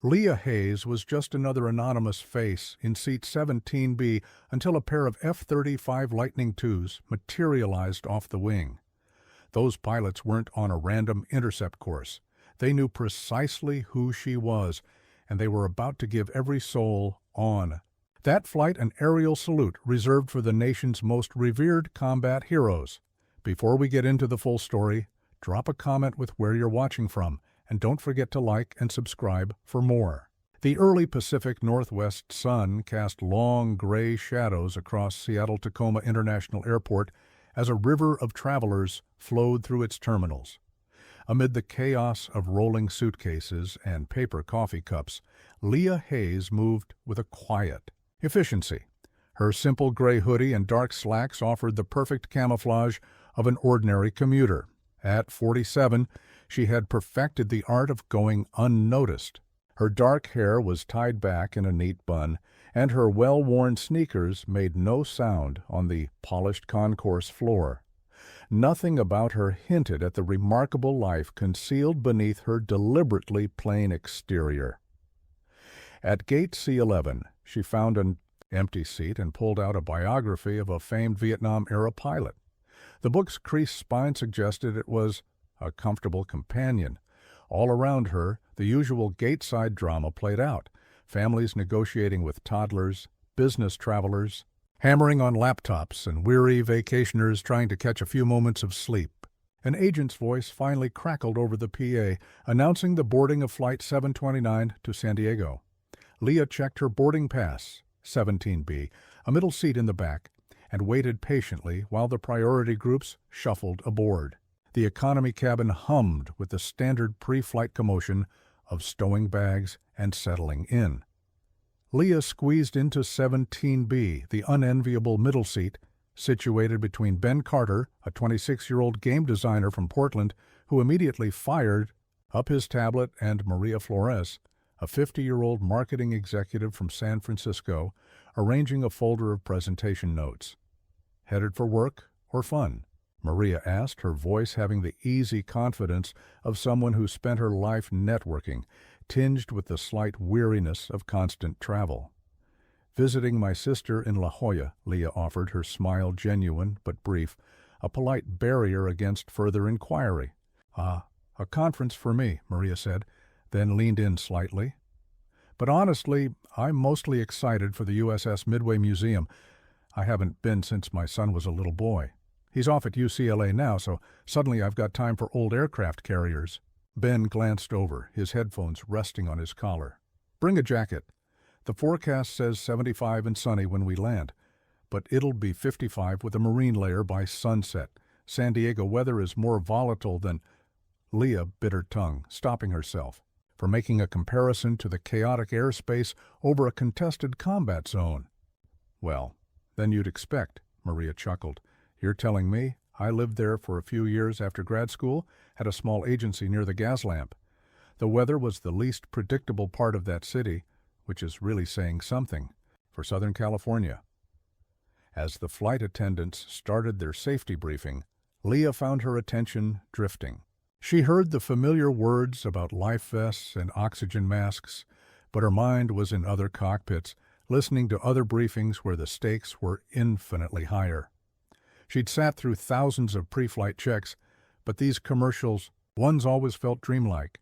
Leah Hayes was just another anonymous face in seat 17B until a pair of F-35 Lightning IIs materialized off the wing. Those pilots weren't on a random intercept course. They knew precisely who she was, and they were about to give every soul on. That flight an aerial salute reserved for the nation's most revered combat heroes. Before we get into the full story, drop a comment with where you're watching from, and don't forget to like and subscribe for more. The early Pacific Northwest sun cast long gray shadows across Seattle-Tacoma International Airport as a river of travelers flowed through its terminals. Amid the chaos of rolling suitcases and paper coffee cups, Leah Hayes moved with a quiet efficiency. Her simple gray hoodie and dark slacks offered the perfect camouflage of an ordinary commuter. At 47, she had perfected the art of going unnoticed. Her dark hair was tied back in a neat bun, and her well-worn sneakers made no sound on the polished concourse floor. Nothing about her hinted at the remarkable life concealed beneath her deliberately plain exterior. At gate C11, she found an empty seat and pulled out a biography of a famed Vietnam-era pilot. The book's creased spine suggested it was a comfortable companion. All around her, the usual gate-side drama played out. Families negotiating with toddlers, business travelers, hammering on laptops, and weary vacationers trying to catch a few moments of sleep. An agent's voice finally crackled over the PA, announcing the boarding of Flight 729 to San Diego. Leah checked her boarding pass, 17B, a middle seat in the back, and waited patiently while the priority groups shuffled aboard. The economy cabin hummed with the standard pre-flight commotion of stowing bags and settling in. Leah squeezed into 17B, the unenviable middle seat, situated between Ben Carter, a 26-year-old game designer from Portland, who immediately fired up his tablet, and Maria Flores, a 50-year-old marketing executive from San Francisco, arranging a folder of presentation notes. "Headed for work or fun?" Maria asked, her voice having the easy confidence of someone who spent her life networking, tinged with the slight weariness of constant travel. "Visiting my sister in La Jolla," Leah offered, her smile genuine but brief, a polite barrier against further inquiry. "A conference for me," Maria said, then leaned in slightly. "But honestly, I'm mostly excited for the USS Midway Museum. I haven't been since my son was a little boy. He's off at UCLA now, so suddenly I've got time for old aircraft carriers." Ben glanced over, his headphones resting on his collar. "Bring a jacket. The forecast says 75 and sunny when we land, but it'll be 55 with a marine layer by sunset. San Diego weather is more volatile than—" Leah bit her tongue, stopping herself, for making a comparison to the chaotic airspace over a contested combat zone. "Well, then you'd expect," Maria chuckled. "You're telling me? I lived there for a few years after grad school, had a small agency near the gas lamp. The weather was the least predictable part of that city, which is really saying something, for Southern California." As the flight attendants started their safety briefing, Leah found her attention drifting. She heard the familiar words about life vests and oxygen masks, but her mind was in other cockpits, listening to other briefings where the stakes were infinitely higher. She'd sat through thousands of pre-flight checks, but these commercials, ones always felt dreamlike.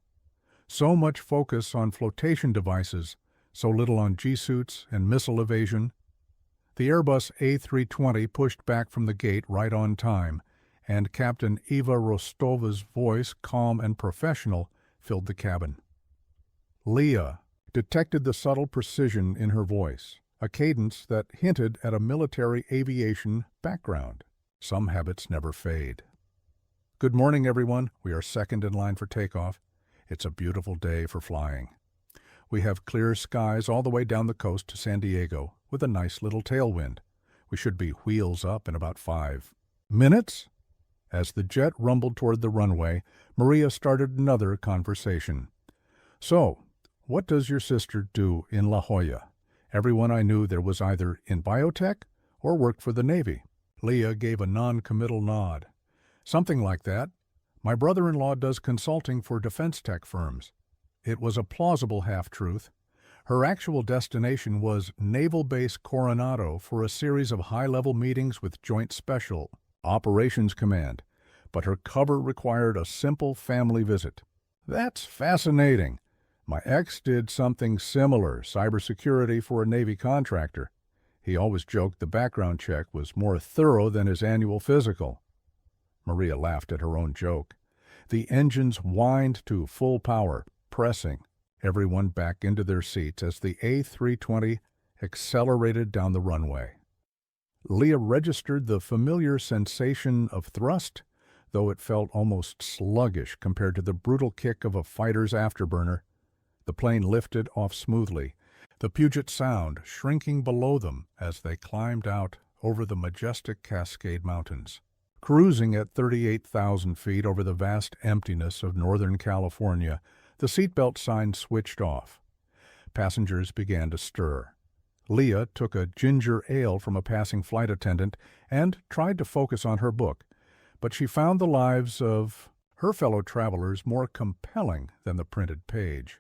So much focus on flotation devices, so little on G-suits and missile evasion. The Airbus A320 pushed back from the gate right on time, and Captain Eva Rostova's voice, calm and professional, filled the cabin. Leah detected the subtle precision in her voice, a cadence that hinted at a military aviation background. Some habits never fade. "Good morning, everyone. We are second in line for takeoff. It's a beautiful day for flying. We have clear skies all the way down the coast to San Diego, with a nice little tailwind. We should be wheels up in about 5 minutes." As the jet rumbled toward the runway, Maria started another conversation. "So, what does your sister do in La Jolla? Everyone I knew there was either in biotech or worked for the Navy." Leah gave a non-committal nod. "Something like that. My brother-in-law does consulting for defense tech firms." it was a plausible half-truth. Her actual destination was Naval Base Coronado for a series of high-level meetings with Joint Special Operations Command, but her cover required a simple family visit. That's fascinating. My ex did something similar, cybersecurity for a Navy contractor. He always joked the background check was more thorough than his annual physical. Maria laughed at her own joke. The engines whined to full power, pressing everyone back into their seats as the A320 accelerated down the runway. Leah registered the familiar sensation of thrust, though it felt almost sluggish compared to the brutal kick of a fighter's afterburner. The plane lifted off smoothly, the Puget Sound shrinking below them as they climbed out over the majestic Cascade Mountains. Cruising at 38,000 feet over the vast emptiness of Northern California, the seatbelt sign switched off. Passengers began to stir. Leah took a ginger ale from a passing flight attendant and tried to focus on her book, but she found the lives of her fellow travelers more compelling than the printed page.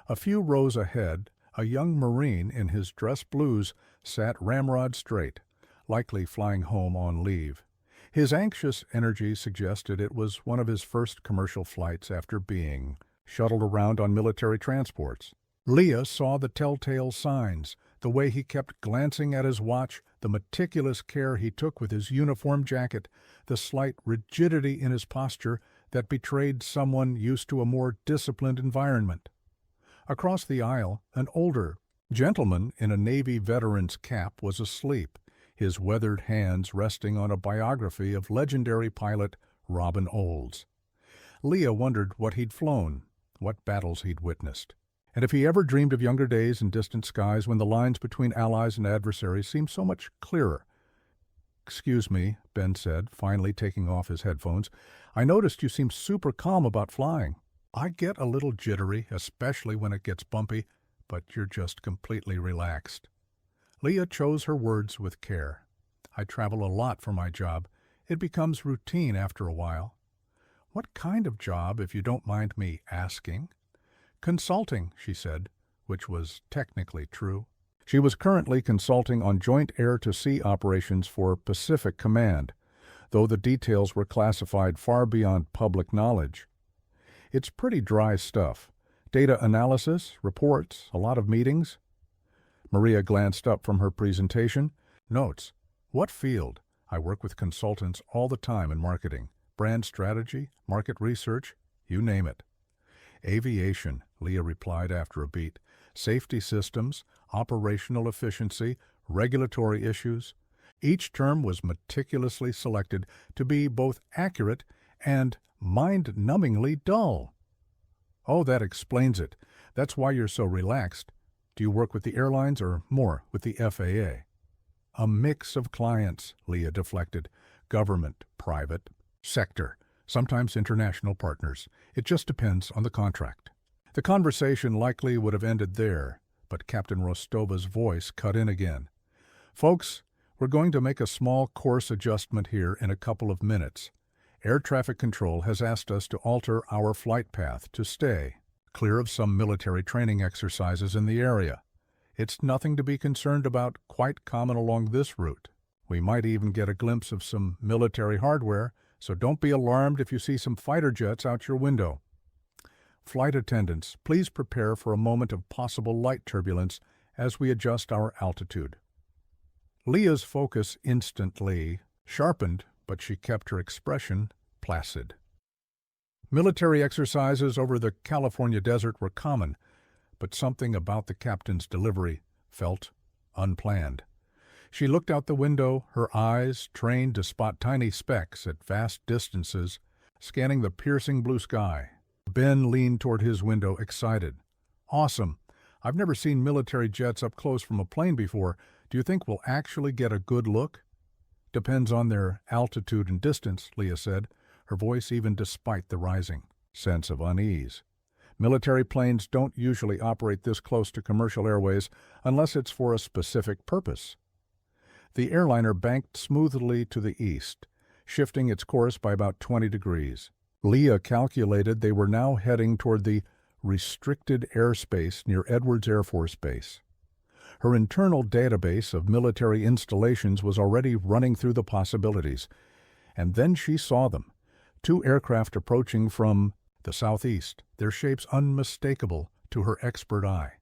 A few rows ahead, a young Marine in his dress blues sat ramrod straight, likely flying home on leave. His anxious energy suggested it was one of his first commercial flights after being shuttled around on military transports. Leah saw the telltale signs, the way he kept glancing at his watch, the meticulous care he took with his uniform jacket, the slight rigidity in his posture that betrayed someone used to a more disciplined environment. Across the aisle, an older gentleman in a Navy veteran's cap was asleep, his weathered hands resting on a biography of legendary pilot Robin Olds. Leah wondered what he'd flown, what battles he'd witnessed, and if he ever dreamed of younger days in distant skies when the lines between allies and adversaries seemed so much clearer. "Excuse me," Ben said, finally taking off his headphones. "I noticed you seem super calm about flying." "I get a little jittery, especially when it gets bumpy, but you're just completely relaxed." Leah chose her words with care. "I travel a lot for my job. It becomes routine after a while." "What kind of job, if you don't mind me asking?" "Consulting," she said, which was technically true. She was currently consulting on joint air-to-sea operations for Pacific Command, though the details were classified far beyond public knowledge. It's pretty dry stuff. Data analysis, reports, a lot of meetings. Maria glanced up from her presentation. "Notes. What field? I work with consultants all the time in marketing, brand strategy, market research, you name it." "Aviation," Leah replied after a beat. "Safety systems, operational efficiency, regulatory issues." Each term was meticulously selected to be both accurate and mind-numbingly dull. "Oh, that explains it. That's why you're so relaxed. Do you work with the airlines or more with the FAA?" "A mix of clients," Leah deflected. "Government, private, sector, sometimes international partners. It just depends on the contract." The conversation likely would have ended there, but Captain Rostova's voice cut in again. "Folks, we're going to make a small course adjustment here in a couple of minutes. Air traffic control has asked us to alter our flight path to stay clear of some military training exercises in the area. It's nothing to be concerned about, quite common along this route. We might even get a glimpse of some military hardware, so don't be alarmed if you see some fighter jets out your window. Flight attendants, please prepare for a moment of possible light turbulence as we adjust our altitude." Leah's focus instantly sharpened, but she kept her expression placid. Military exercises over the California desert were common, but something about the captain's delivery felt unplanned. She looked out the window, her eyes trained to spot tiny specks at vast distances, scanning the piercing blue sky. Ben leaned toward his window, excited. "Awesome! I've never seen military jets up close from a plane before. Do you think we'll actually get a good look?" "Depends on their altitude and distance," Leah said, her voice even despite the rising sense of unease. "Military planes don't usually operate this close to commercial airways unless it's for a specific purpose." The airliner banked smoothly to the east, shifting its course by about 20 degrees. Leah calculated they were now heading toward the restricted airspace near Edwards Air Force Base. Her internal database of military installations was already running through the possibilities, and then she saw them. 2 aircraft approaching from the southeast, their shapes unmistakable to her expert eye.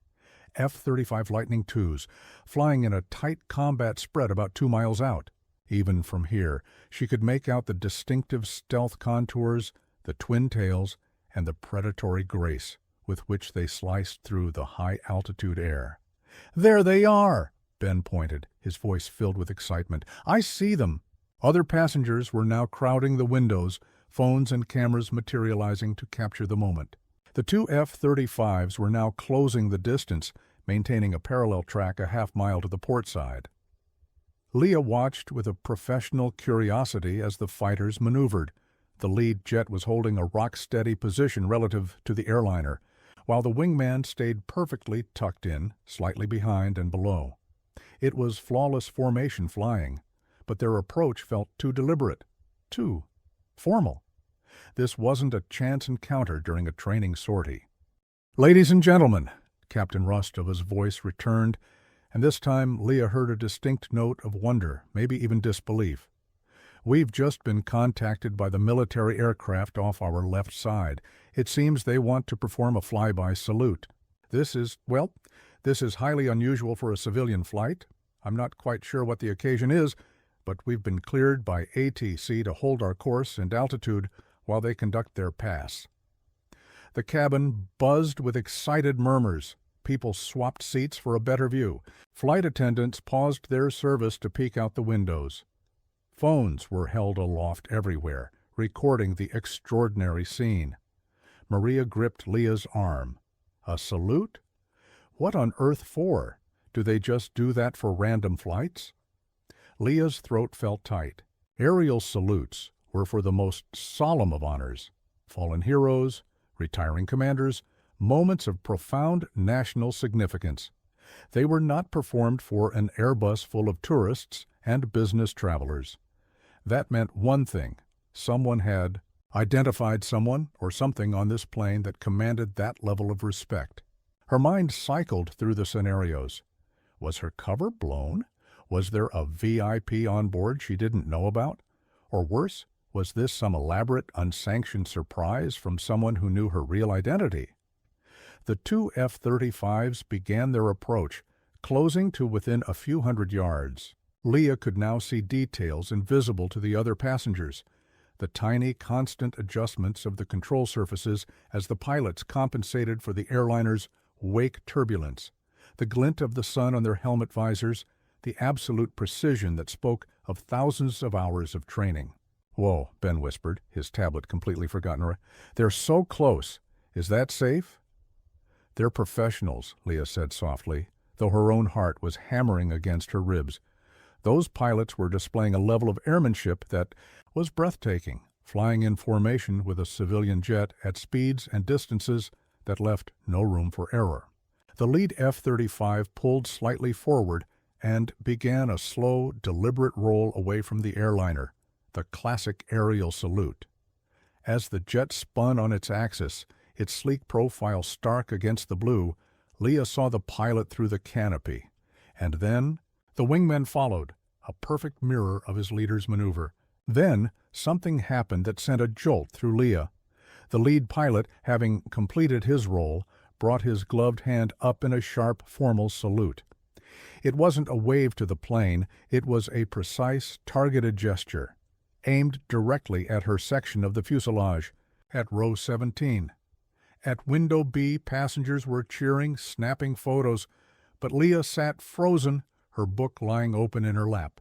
F-35 Lightning IIs, flying in a tight combat spread about 2 miles out. Even from here, she could make out the distinctive stealth contours, the twin tails, and the predatory grace with which they sliced through the high-altitude air. "There they are!" Ben pointed, his voice filled with excitement. "I see them!" Other passengers were now crowding the windows, phones and cameras materializing to capture the moment. The 2 F-35s were now closing the distance, maintaining a parallel track a half-mile to the port side. Leah watched with a professional curiosity as the fighters maneuvered. The lead jet was holding a rock-steady position relative to the airliner, while the wingman stayed perfectly tucked in, slightly behind and below. It was flawless formation flying, but their approach felt too deliberate, too formal. This wasn't a chance encounter during a training sortie. "Ladies and gentlemen," Captain Rostova's voice returned, and this time Leah heard a distinct note of wonder, maybe even disbelief. "We've just been contacted by the military aircraft off our left side. It seems they want to perform a flyby salute. This is highly unusual for a civilian flight. I'm not quite sure what the occasion is, but we've been cleared by ATC to hold our course and altitude while they conduct their pass." The cabin buzzed with excited murmurs. People swapped seats for a better view. Flight attendants paused their service to peek out the windows. Phones were held aloft everywhere, recording the extraordinary scene. Maria gripped Leah's arm. "A salute? What on earth for? Do they just do that for random flights?" Leah's throat felt tight. Aerial salutes were for the most solemn of honors. Fallen heroes, retiring commanders, moments of profound national significance. They were not performed for an Airbus full of tourists and business travelers. That meant one thing: someone had identified someone or something on this plane that commanded that level of respect. Her mind cycled through the scenarios. Was her cover blown? Was there a VIP on board she didn't know about? Or worse, was this some elaborate, unsanctioned surprise from someone who knew her real identity? The 2 F-35s began their approach, closing to within a few hundred yards. Leah could now see details invisible to the other passengers: the tiny, constant adjustments of the control surfaces as the pilots compensated for the airliner's wake turbulence, the glint of the sun on their helmet visors, the absolute precision that spoke of thousands of hours of training. "Whoa," Ben whispered, his tablet completely forgotten. "They're so close. Is that safe?" "They're professionals," Leah said softly, though her own heart was hammering against her ribs. Those pilots were displaying a level of airmanship that was breathtaking, flying in formation with a civilian jet at speeds and distances that left no room for error. The lead F-35 pulled slightly forward and began a slow, deliberate roll away from the airliner, the classic aerial salute. As the jet spun on its axis, its sleek profile stark against the blue, Leah saw the pilot through the canopy. And then the wingman followed, a perfect mirror of his leader's maneuver. Then something happened that sent a jolt through Leah. The lead pilot, having completed his role, brought his gloved hand up in a sharp, formal salute. It wasn't a wave to the plane, it was a precise, targeted gesture, aimed directly at her section of the fuselage, at row 17. At window B, passengers were cheering, snapping photos, but Leah sat frozen, her book lying open in her lap.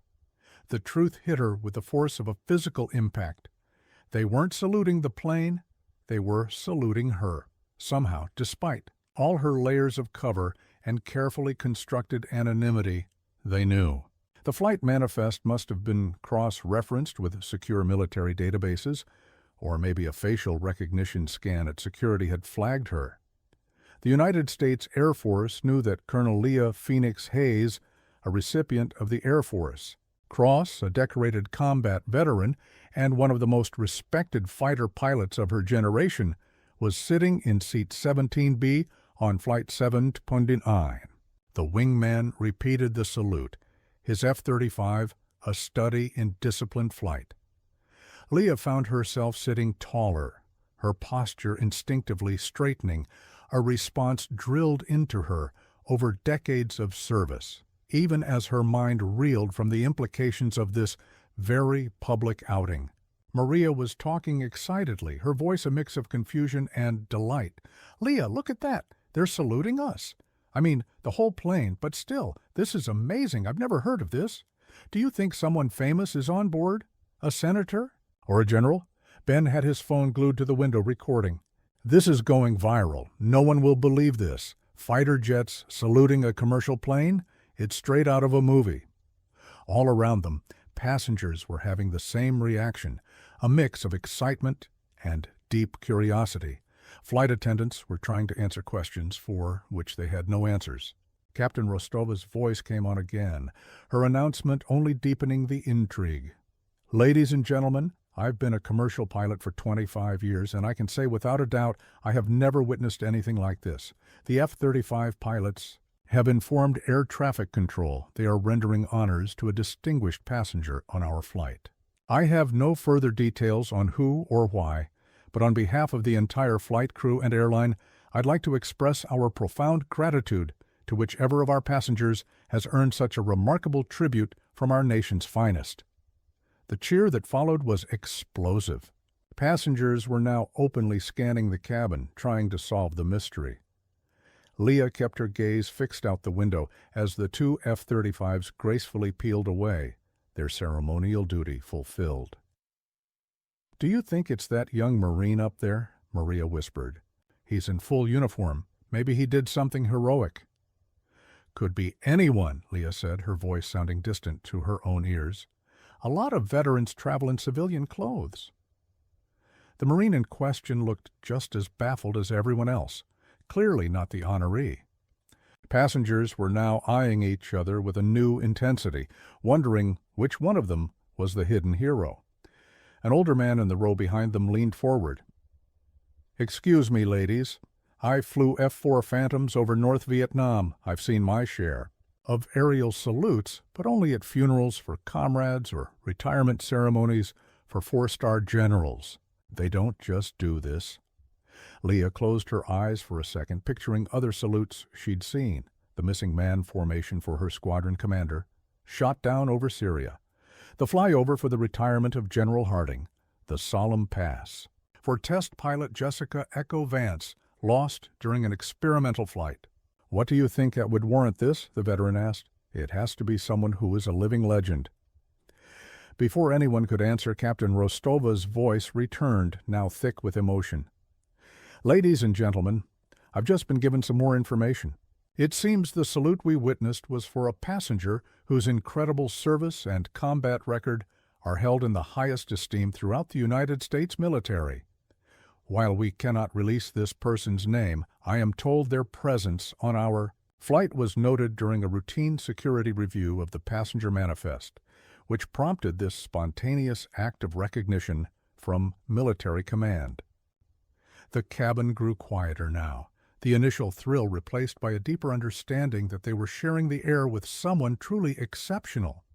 The truth hit her with the force of a physical impact. They weren't saluting the plane, they were saluting her. Somehow, despite all her layers of cover and carefully constructed anonymity, they knew. The flight manifest must have been cross-referenced with secure military databases, or maybe a facial recognition scan at security had flagged her. The United States Air Force knew that Colonel Leah Phoenix Hayes, a recipient of the Air Force Cross, a decorated combat veteran, and one of the most respected fighter pilots of her generation, was sitting in seat 17B on Flight 729. The wingman repeated the salute, his F-35 a study in disciplined flight. Leah found herself sitting taller, her posture instinctively straightening, a response drilled into her over decades of service, even as her mind reeled from the implications of this very public outing. Maria was talking excitedly, her voice a mix of confusion and delight. "Leah, look at that! They're saluting us! I mean, the whole plane, but still, this is amazing. I've never heard of this. Do you think someone famous is on board? A senator? Or a general?" Ben had his phone glued to the window recording. "This is going viral. No one will believe this. Fighter jets saluting a commercial plane? It's straight out of a movie." All around them, passengers were having the same reaction, a mix of excitement and deep curiosity. Flight attendants were trying to answer questions for which they had no answers. Captain Rostova's voice came on again, her announcement only deepening the intrigue. "Ladies and gentlemen, I've been a commercial pilot for 25 years, and I can say without a doubt I have never witnessed anything like this. The F-35 pilots have informed air traffic control they are rendering honors to a distinguished passenger on our flight. I have no further details on who or why, but on behalf of the entire flight crew and airline, I'd like to express our profound gratitude to whichever of our passengers has earned such a remarkable tribute from our nation's finest." The cheer that followed was explosive. Passengers were now openly scanning the cabin, trying to solve the mystery. Leah kept her gaze fixed out the window as the two F-35s gracefully peeled away, their ceremonial duty fulfilled. "Do you think it's that young Marine up there?" Maria whispered. "He's in full uniform. Maybe he did something heroic." "Could be anyone," Leah said, her voice sounding distant to her own ears. "A lot of veterans travel in civilian clothes." The Marine in question looked just as baffled as everyone else, clearly not the honoree. Passengers were now eyeing each other with a new intensity, wondering which one of them was the hidden hero. An older man in the row behind them leaned forward. "Excuse me, ladies. I flew F-4 Phantoms over North Vietnam. I've seen my share of aerial salutes, but only at funerals for comrades or retirement ceremonies for four-star generals. They don't just do this." Leah closed her eyes for a second, picturing other salutes she'd seen. The missing man formation for her squadron commander, shot down over Syria. The flyover for the retirement of General Harding. The solemn pass for test pilot Jessica Echo Vance, lost during an experimental flight. "What do you think that would warrant this?" the veteran asked. "It has to be someone who is a living legend." Before anyone could answer, Captain Rostova's voice returned, now thick with emotion. "Ladies and gentlemen, I've just been given some more information. It seems the salute we witnessed was for a passenger whose incredible service and combat record are held in the highest esteem throughout the United States military. While we cannot release this person's name, I am told their presence on our flight was noted during a routine security review of the passenger manifest, which prompted this spontaneous act of recognition from military command." The cabin grew quieter now, the initial thrill replaced by a deeper understanding that they were sharing the air with someone truly exceptional.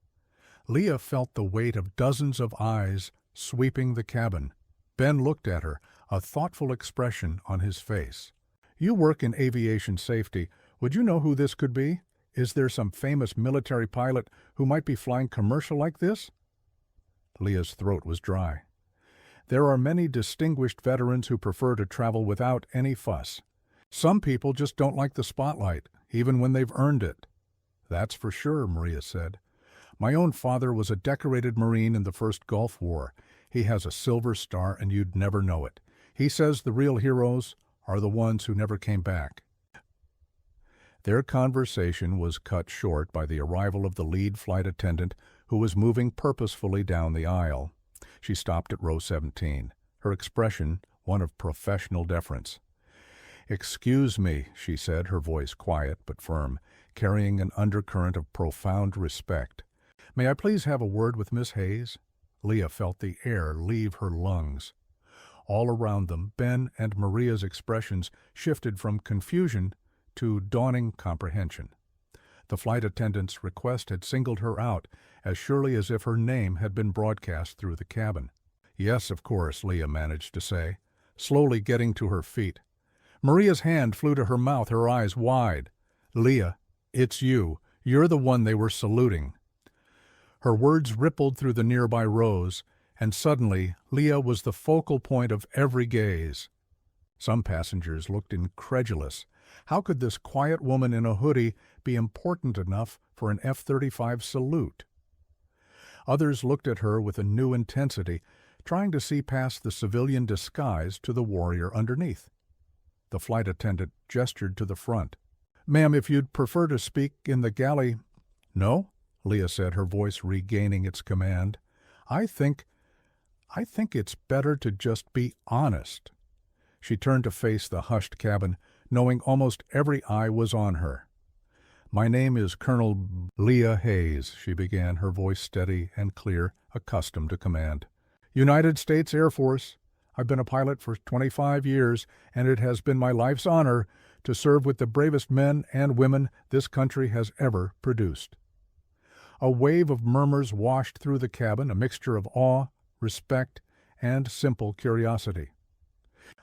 Leah felt the weight of dozens of eyes sweeping the cabin. Ben looked at her, a thoughtful expression on his face. "You work in aviation safety. Would you know who this could be? Is there some famous military pilot who might be flying commercial like this?" Leah's throat was dry. "There are many distinguished veterans who prefer to travel without any fuss. Some people just don't like the spotlight, even when they've earned it." "That's for sure," Maria said. "My own father was a decorated Marine in the First Gulf War. He has a silver star, and you'd never know it. He says the real heroes are the ones who never came back." Their conversation was cut short by the arrival of the lead flight attendant, who was moving purposefully down the aisle. She stopped at row 17, her expression one of professional deference. "Excuse me," she said, her voice quiet but firm, carrying an undercurrent of profound respect. "May I please have a word with Miss Hayes?" Leah felt the air leave her lungs. All around them, Ben and Maria's expressions shifted from confusion to dawning comprehension. The flight attendant's request had singled her out, as surely as if her name had been broadcast through the cabin. "Yes, of course," Leah managed to say, slowly getting to her feet. Maria's hand flew to her mouth, her eyes wide. "Leah, it's you. You're the one they were saluting." Her words rippled through the nearby rows, and suddenly Leah was the focal point of every gaze. Some passengers looked incredulous. How could this quiet woman in a hoodie be important enough for an F-35 salute? Others looked at her with a new intensity, trying to see past the civilian disguise to the warrior underneath. The flight attendant gestured to the front. "Ma'am, if you'd prefer to speak in the galley—" "No?" Leah said, her voice regaining its command. I think it's better to just be honest." She turned to face the hushed cabin, knowing almost every eye was on her. "My name is Colonel Leah Hayes," she began, her voice steady and clear, accustomed to command. "United States Air Force. I've been a pilot for 25 years, and it has been my life's honor to serve with the bravest men and women this country has ever produced." A wave of murmurs washed through the cabin, a mixture of awe, respect, and simple curiosity.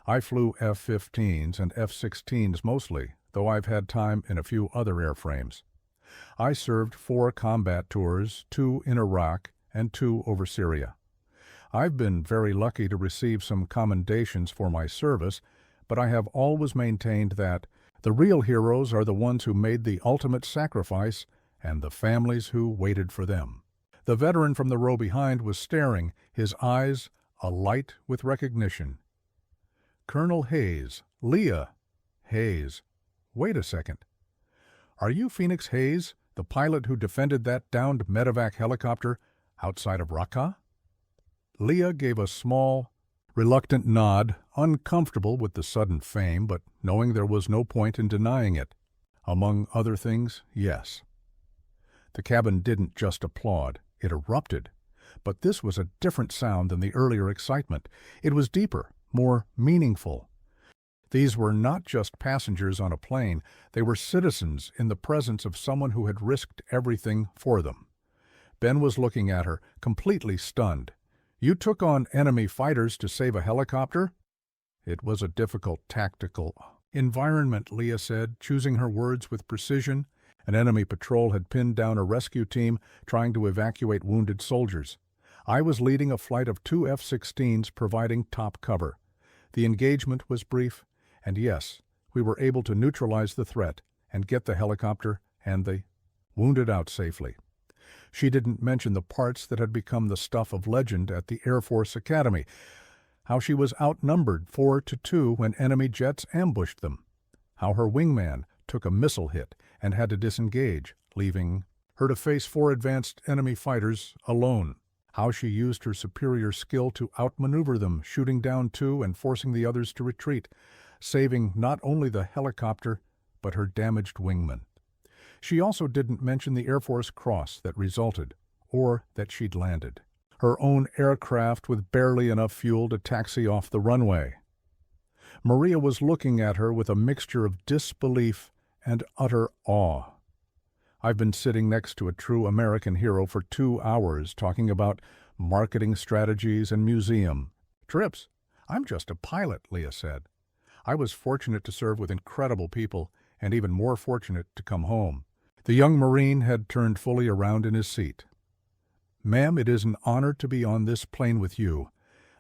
"I flew F-15s and F-16s mostly, though I've had time in a few other airframes. I served 4 combat tours, 2 in Iraq and 2 over Syria. I've been very lucky to receive some commendations for my service, but I have always maintained that the real heroes are the ones who made the ultimate sacrifice and the families who waited for them." The veteran from the row behind was staring, his eyes alight with recognition. "Colonel Hayes, Leah Hayes. Wait a second. Are you Phoenix Hayes, the pilot who defended that downed medevac helicopter outside of Raqqa?" Leah gave a small, reluctant nod, uncomfortable with the sudden fame, but knowing there was no point in denying it. Among other things, yes. The cabin didn't just applaud, it erupted. But this was a different sound than the earlier excitement. It was deeper, more meaningful. These were not just passengers on a plane, they were citizens in the presence of someone who had risked everything for them. Ben was looking at her, completely stunned. "You took on enemy fighters to save a helicopter?" "It was a difficult tactical environment," Leah said, choosing her words with precision. An enemy patrol had pinned down a rescue team trying to evacuate wounded soldiers. I was leading a flight of 2 F-16s providing top cover. The engagement was brief, and yes, we were able to neutralize the threat and get the helicopter and the wounded out safely. She didn't mention the parts that had become the stuff of legend at the Air Force Academy, how she was outnumbered 4-2 when enemy jets ambushed them, how her wingman took a missile hit and had to disengage, leaving her to face 4 advanced enemy fighters alone, how she used her superior skill to outmaneuver them, shooting down 2 and forcing the others to retreat, saving not only the helicopter but her damaged wingman. She also didn't mention the Air Force cross that resulted, or that she'd landed. Her own aircraft with barely enough fuel to taxi off the runway. Maria was looking at her with a mixture of disbelief and utter awe. I've been sitting next to a true American hero for 2 hours talking about marketing strategies and museum trips. I'm just a pilot, Leah said. I was fortunate to serve with incredible people and even more fortunate to come home. The young Marine had turned fully around in his seat. "Ma'am, it is an honor to be on this plane with you.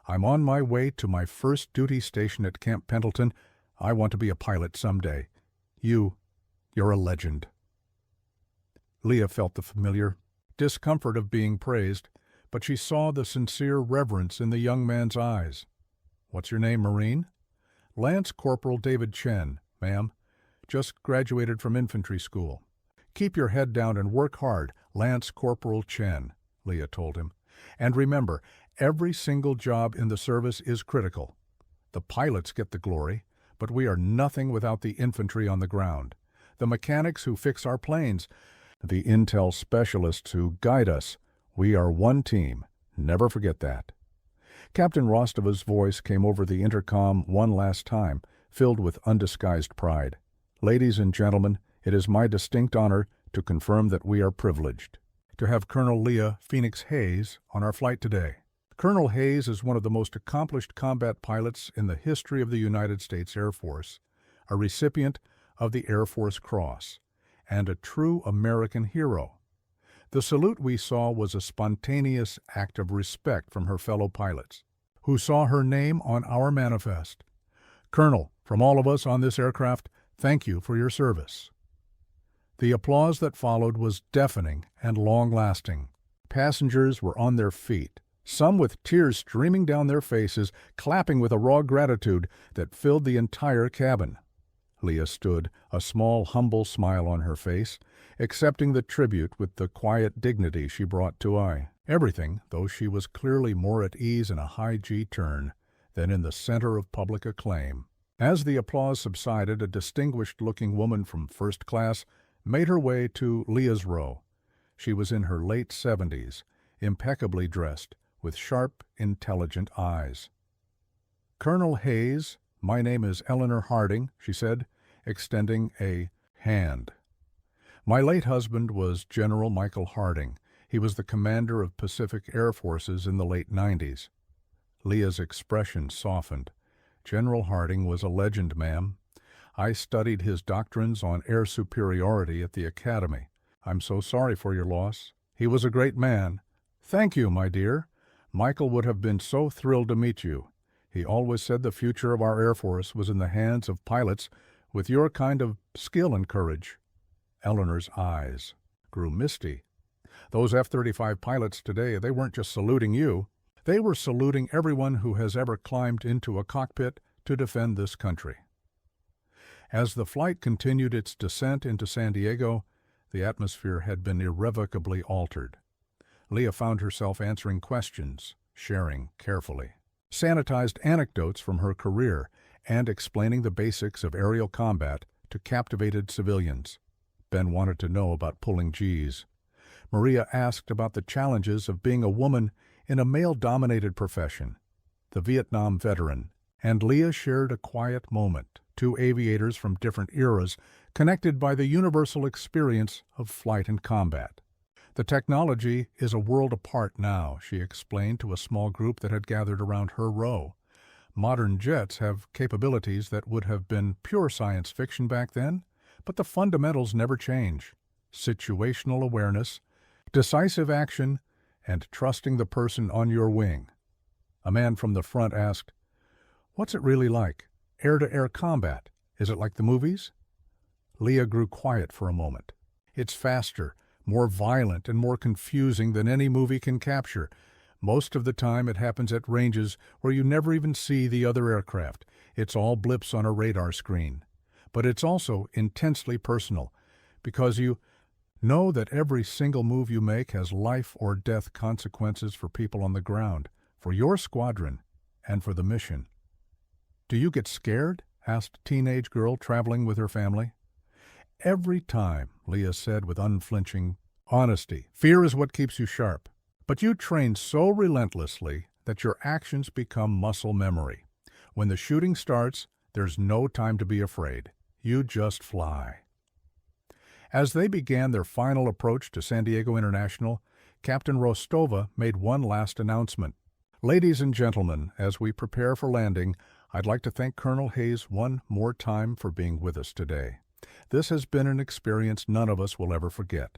I'm on my way to my first duty station at Camp Pendleton. I want to be a pilot someday. You're a legend." Leah felt the familiar discomfort of being praised, but she saw the sincere reverence in the young man's eyes. "What's your name, Marine?" "Lance Corporal David Chen, ma'am. Just graduated from infantry school." "Keep your head down and work hard, Lance Corporal Chen," Leah told him. "And remember, every single job in the service is critical. The pilots get the glory, but we are nothing without the infantry on the ground, the mechanics who fix our planes, the intel specialists who guide us. We are one team. Never forget that." Captain Rostova's voice came over the intercom one last time, filled with undisguised pride. "Ladies and gentlemen, it is my distinct honor to confirm that we are privileged to have Colonel Leah Phoenix Hayes on our flight today. Colonel Hayes is one of the most accomplished combat pilots in the history of the United States Air Force, a recipient of the Air Force Cross, and a true American hero. The salute we saw was a spontaneous act of respect from her fellow pilots, who saw her name on our manifest. Colonel, from all of us on this aircraft, thank you for your service." The applause that followed was deafening and long-lasting. Passengers were on their feet, some with tears streaming down their faces, clapping with a raw gratitude that filled the entire cabin. Leah stood, a small, humble smile on her face, accepting the tribute with the quiet dignity she brought to eye. Everything, though she was clearly more at ease in a high G turn than in the center of public acclaim. As the applause subsided, a distinguished-looking woman from first class made her way to Leah's row. She was in her late 70s, impeccably dressed, with sharp, intelligent eyes. "Colonel Hayes, my name is Eleanor Harding," she said, extending a hand. "My late husband was General Michael Harding. He was the commander of Pacific Air Forces in the late 90s. Leah's expression softened. "General Harding was a legend, ma'am. I studied his doctrines on air superiority at the Academy. I'm so sorry for your loss. He was a great man." "Thank you, my dear. Michael would have been so thrilled to meet you. He always said the future of our Air Force was in the hands of pilots with your kind of skill and courage." Eleanor's eyes grew misty. "Those F-35 pilots today, they weren't just saluting you. They were saluting everyone who has ever climbed into a cockpit to defend this country." As the flight continued its descent into San Diego, the atmosphere had been irrevocably altered. Leah found herself answering questions, sharing carefully, sanitized anecdotes from her career, and explaining the basics of aerial combat to captivated civilians. Ben wanted to know about pulling Gs. Maria asked about the challenges of being a woman in a male-dominated profession, the Vietnam veteran, and Leah shared a quiet moment, two aviators from different eras connected by the universal experience of flight and combat. "The technology is a world apart now," she explained to a small group that had gathered around her row. "Modern jets have capabilities that would have been pure science fiction back then, but the fundamentals never change. Situational awareness, decisive action, and trusting the person on your wing." A man from the front asked, "What's it really like? Air-to-air combat? Is it like the movies?" Leah grew quiet for a moment. "It's faster, more violent, and more confusing than any movie can capture. Most of the time it happens at ranges where you never even see the other aircraft. It's all blips on a radar screen. But it's also intensely personal, because you know that every single move you make has life or death consequences for people on the ground, for your squadron, and for the mission." "Do you get scared?" asked a teenage girl traveling with her family. "Every time," Leah said with unflinching honesty. "Fear is what keeps you sharp. But you train so relentlessly that your actions become muscle memory. When the shooting starts, there's no time to be afraid. You just fly." As they began their final approach to San Diego International, Captain Rostova made one last announcement. "Ladies and gentlemen, as we prepare for landing, I'd like to thank Colonel Hayes one more time for being with us today. This has been an experience none of us will ever forget.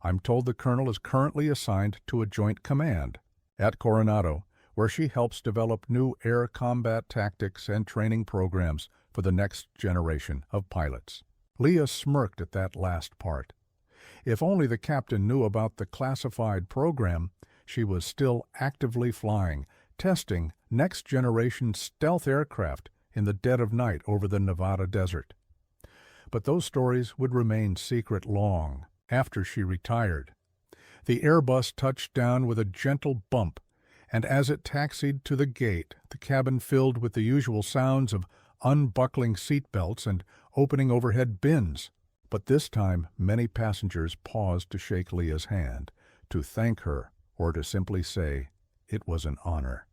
I'm told the Colonel is currently assigned to a joint command at Coronado, where she helps develop new air combat tactics and training programs for the next generation of pilots." Leah smirked at that last part. If only the captain knew about the classified program, she was still actively flying, testing next-generation stealth aircraft in the dead of night over the Nevada desert. But those stories would remain secret long after she retired. The Airbus touched down with a gentle bump, and as it taxied to the gate, the cabin filled with the usual sounds of unbuckling seat belts and opening overhead bins. But this time, many passengers paused to shake Leah's hand, to thank her, or to simply say, "It was an honor."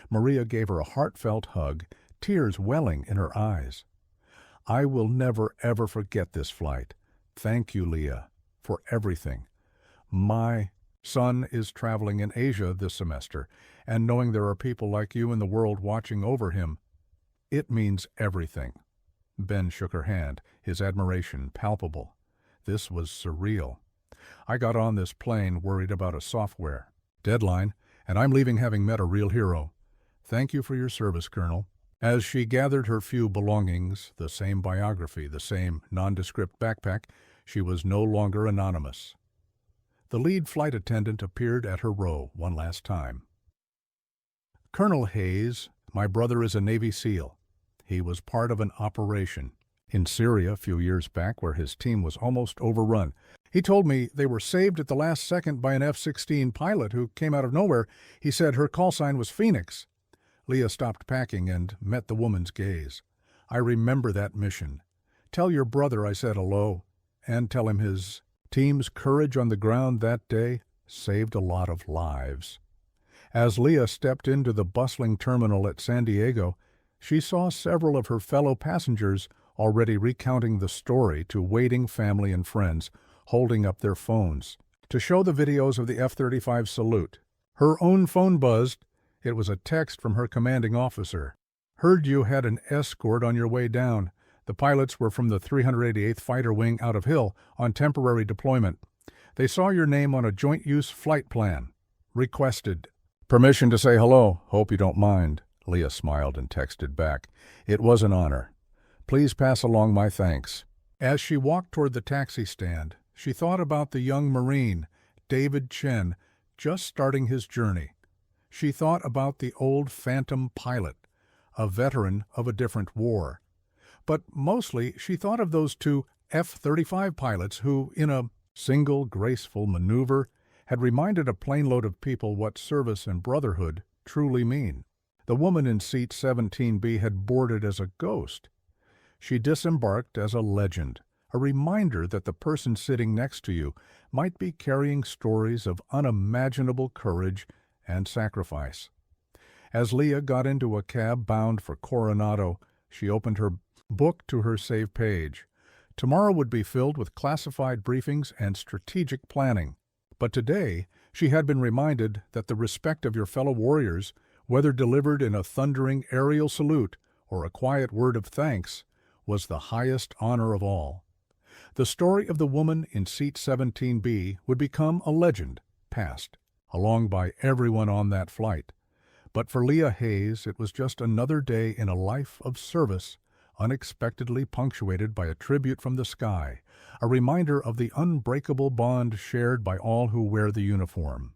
Maria gave her a heartfelt hug, tears welling in her eyes. "I will never, ever forget this flight. Thank you, Leah, for everything. My son is traveling in Asia this semester, and knowing there are people like you in the world watching over him, it means everything." Ben shook her hand, his admiration palpable. This was surreal. "I got on this plane worried about a software deadline, and I'm leaving having met a real hero. Thank you for your service, Colonel." As she gathered her few belongings, the same biography, the same nondescript backpack, she was no longer anonymous. The lead flight attendant appeared at her row one last time. "Colonel Hayes, my brother is a Navy SEAL. He was part of an operation in Syria a few years back where his team was almost overrun. He told me they were saved at the last second by an F-16 pilot who came out of nowhere. He said her call sign was Phoenix." Leah stopped packing and met the woman's gaze. "I remember that mission. Tell your brother I said hello, and tell him his team's courage on the ground that day saved a lot of lives." As Leah stepped into the bustling terminal at San Diego, she saw several of her fellow passengers already recounting the story to waiting family and friends, holding up their phones to show the videos of the F-35 salute. Her own phone buzzed. It was a text from her commanding officer. "Heard you had an escort on your way down. The pilots were from the 388th Fighter Wing out of Hill on temporary deployment. They saw your name on a joint-use flight plan. Requested permission to say hello. Hope you don't mind." Leah smiled and texted back. "It was an honor. Please pass along my thanks." As she walked toward the taxi stand, she thought about the young Marine, David Chen, just starting his journey. She thought about the old Phantom pilot, a veteran of a different war. But mostly she thought of those two F-35 pilots who, in a single graceful maneuver, had reminded a planeload of people what service and brotherhood truly mean. The woman in seat 17B had boarded as a ghost. She disembarked as a legend, a reminder that the person sitting next to you might be carrying stories of unimaginable courage and sacrifice. As Leah got into a cab bound for Coronado, she opened her book to her save page. Tomorrow would be filled with classified briefings and strategic planning. But today, she had been reminded that the respect of your fellow warriors, whether delivered in a thundering aerial salute or a quiet word of thanks, was the highest honor of all. The story of the woman in seat 17B would become a legend, passed along by everyone on that flight. But for Leah Hayes, it was just another day in a life of service, unexpectedly punctuated by a tribute from the sky, a reminder of the unbreakable bond shared by all who wear the uniform.